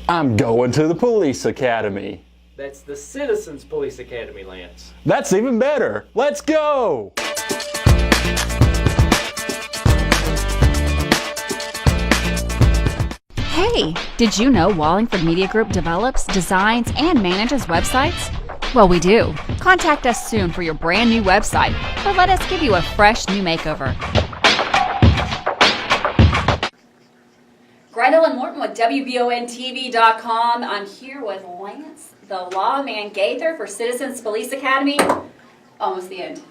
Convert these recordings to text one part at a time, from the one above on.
I'm going to the police academy. That's the Citizens Police Academy, Lance. That's even better. Let's go! Hey, did you know Wallingford Media Group develops, designs, and manages websites? Well, we do. Contact us soon for your brand new website, or let us give you a fresh new makeover. Grendalyn Morton with WBON I'm here with Lance, the Lawman Gaither for Citizens Police Academy. Almost the end.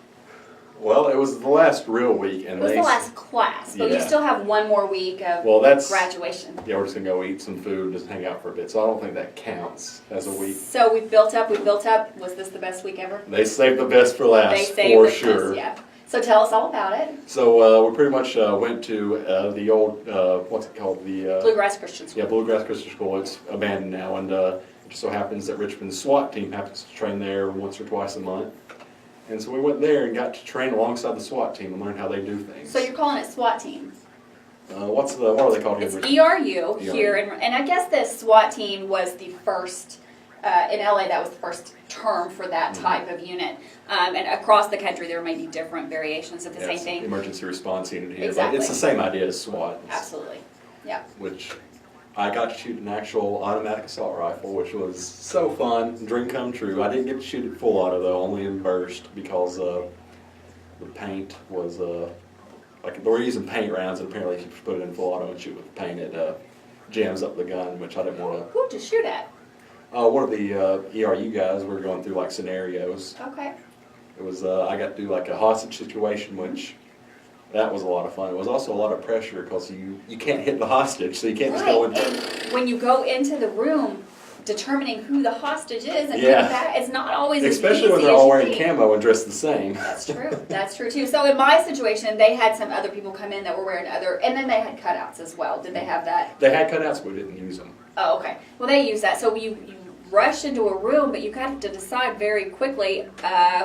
Well, it was the last real week, and It was the last class, but you still have one more week of graduation. Yeah, we're just going to go eat some food and just hang out for a bit, so I don't think that counts as a week. So we've built up. Was this the best week ever? They saved the best for last, for sure. Yeah. So tell us all about it. So we pretty much went to the old, what's it called? The Bluegrass Christian School. Yeah, Bluegrass Christian School. It's abandoned now, and it just so happens that Richmond's SWAT team happens to train there once or twice a month. And so we went there and got to train alongside the SWAT team and learn how they do things. So you're calling it SWAT team? What are they called here? It's ERU here, and I guess the SWAT team was the first, in LA that was the first term for that type of unit. And across the country there may be different variations of the same thing. Emergency response unit here. Exactly. But it's the same idea as SWAT. Absolutely, yeah. Which I got to shoot an actual automatic assault rifle, which was so fun, dream come true. I didn't get to shoot it full auto though, only in burst, because the paint was like they were using paint rounds, and apparently if you put it in full auto and shoot with paint, it jams up the gun, which I didn't want to. Who'd you shoot at? One of the ERU guys. We were going through like scenarios. Okay. It was I got to do like a hostage situation, which. That was a lot of fun. It was also a lot of pressure because you can't hit the hostage, so you can't just go into. And when you go into the room, determining who the hostage is and that, it's not always especially as when easy they're as all you wearing think. camo and dressed the same. That's true. That's true too. So in my situation, they had some other people come in that were wearing and then they had cutouts as well. Did they have that? They had cutouts, but we didn't use them. Oh, okay. Well, they use that. So you rush into a room, but you got to decide very quickly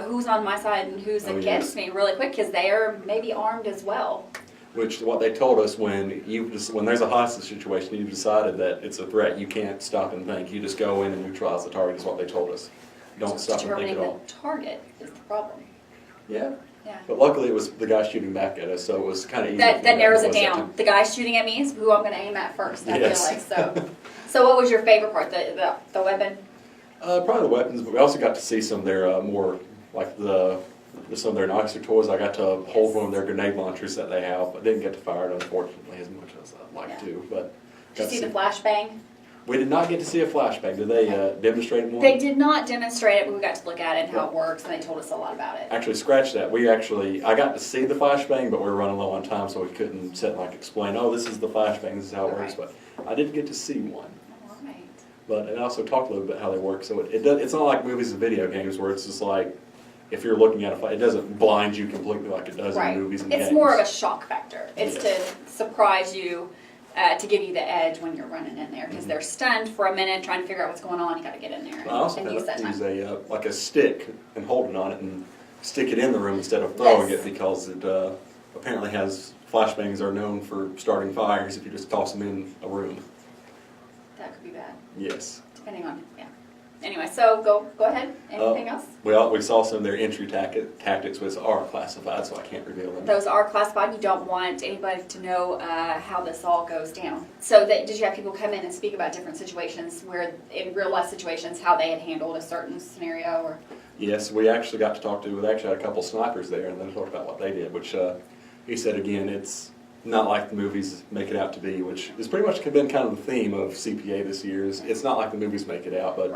who's on my side and who's against me really quick, because they are maybe armed as well. Which what they told us when there's a hostage situation, you've decided that it's a threat. You can't stop and think. You just go in and neutralize the target. Is what they told us. Don't stop and think at all. The target is the problem. Yeah. Yeah. But luckily, it was the guy shooting back at us, so it was kind of easy. That narrows it down. The guy shooting at me is who I'm going to aim at first. I feel like so. So what was your favorite part? The weapon? Probably the weapons, but we also got to see some of their more like some of their nicer toys. I got to hold one of their grenade launchers that they have. I didn't get to fire it, unfortunately, as much as I'd like to. But did you see the flashbang? We did not get to see a flashbang. Did they demonstrate it more? They did not demonstrate it, but we got to look at it and how it works, and they told us a lot about it. Actually, scratch that. I got to see the flashbang, but we were running low on time, so we couldn't sit and explain, oh, this is the flashbang, this is how it works. But I did get to see one. All right. But it also talked a little bit how they work. So it's not like movies and video games where it's just like, if you're looking at it doesn't blind you completely like it does in movies and games. It's more of a shock factor. It's to surprise you, to give you the edge when you're running in there, because they're stunned for a minute trying to figure out what's going on. You got to get in there I also and use that time. Use a stick and hold it on it and stick it in the room instead of throwing it, because it apparently has flashbangs are known for starting fires if you just toss them in a room. That could be bad. Yes. Depending on Anyway, so go ahead. Anything else? We saw some of their entry tactics, which are classified, so I can't reveal them. Those are classified. You don't want anybody to know how this all goes down. So did you have people come in and speak about different situations where, in real life situations, how they had handled a certain scenario? Or Yes, we actually got to talk to, we actually had a couple snipers there, and they talked about what they did, which he said, again, it's not like the movies make it out to be, which has pretty much been kind of the theme of CPA this year. It's not like the movies make it out, but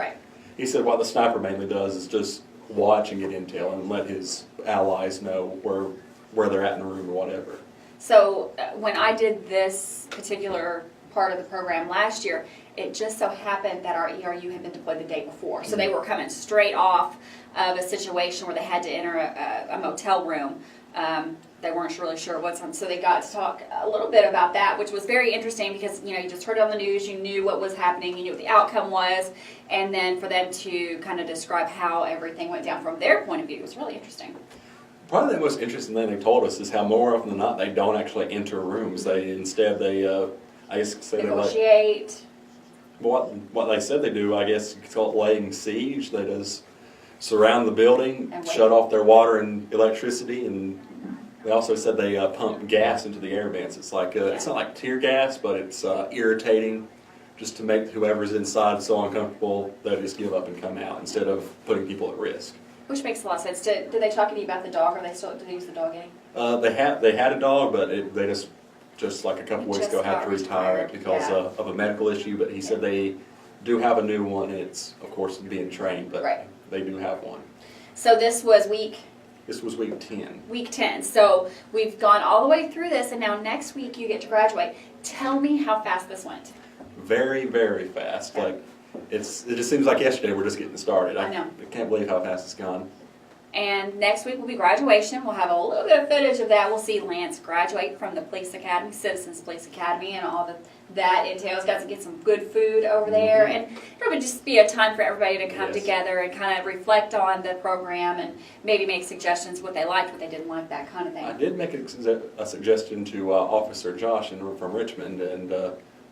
he said what the sniper mainly does is just watch and get intel and let his allies know where they're at in the room or whatever. So when I did this particular part of the program last year, it just so happened that our ERU had been deployed the day before. So they were coming straight off of a situation where they had to enter a motel room. They weren't really sure what's on, so they got to talk a little bit about that, which was very interesting because, you just heard it on the news, you knew what was happening, you knew what the outcome was, and then for them to kind of describe how everything went down from their point of view was really interesting. Probably the most interesting thing they told us is how more often than not they don't actually enter rooms. Instead, I guess say negotiate. What they said they do, I guess it's called laying siege. They just surround the building, And shut wait. off their water and electricity, and they also said they pump gas into the air vents. It's like it's not like tear gas, but it's irritating, just to make whoever's inside so uncomfortable they just give up and come out instead of putting people at risk. Which makes a lot of sense. Did they talk to you about the dog, or do they use the dog any? They had a dog, but they just like a couple weeks Just ago had got to retire it retired, because yeah. of a medical issue. But he said they do have a new one, and it's of course being trained, but Right. they do have one. So this was This was week 10. week 10. So we've gone all the way through this, and now next week you get to graduate. Tell me how fast this went. Very, very fast. Like it just seems like yesterday we're just getting started. I know. I can't believe how fast it's gone. And next week will be graduation. We'll have a little bit of footage of that. We'll see Lance graduate from the police academy, Citizens Police Academy, and all that entails. Got to get some good food over there, and it would just be a time for everybody to come Yes. together and kind of reflect on the program and maybe make suggestions what they liked, what they didn't like, that kind of thing. I did make a suggestion to Officer Josh from Richmond, and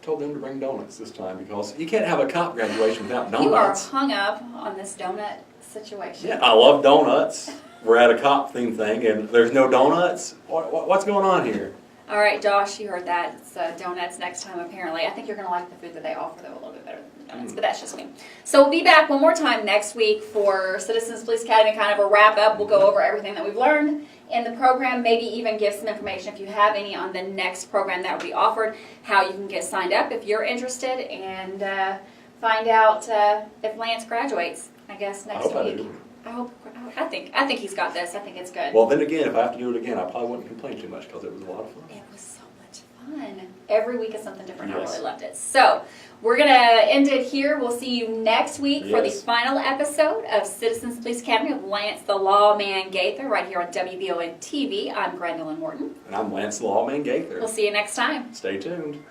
told them to bring donuts this time because you can't have a cop graduation without You are donuts. hung up on this donut situation. Yeah, I love donuts. We're at a cop theme thing, and there's no donuts. What's going on here? All right, Josh, you heard that. It's donuts next time, apparently. I think you're going to like the food that they offer, though, a little bit better than donuts, but that's just me. So we'll be back one more time next week for Citizens Police Academy, kind of a wrap-up. We'll go over everything that we've learned in the program, maybe even give some information if you have any on the next program that will be offered, how you can get signed up if you're interested, and find out if Lance graduates, I guess, next I hope week. I do. I think he's got this. I think it's good. Well, then again, if I have to do it again, I probably wouldn't complain too much because it was a lot of fun. It was so much fun. Every week is something different. Yes. I really loved it. So we're going to end it here. We'll see you next week for the Yes. final episode of Citizens Police Academy with Lance the Lawman Gaither right here on WBON TV. I'm Grendalyn Morton. And I'm Lance the Lawman Gaither. We'll see you next time. Stay tuned.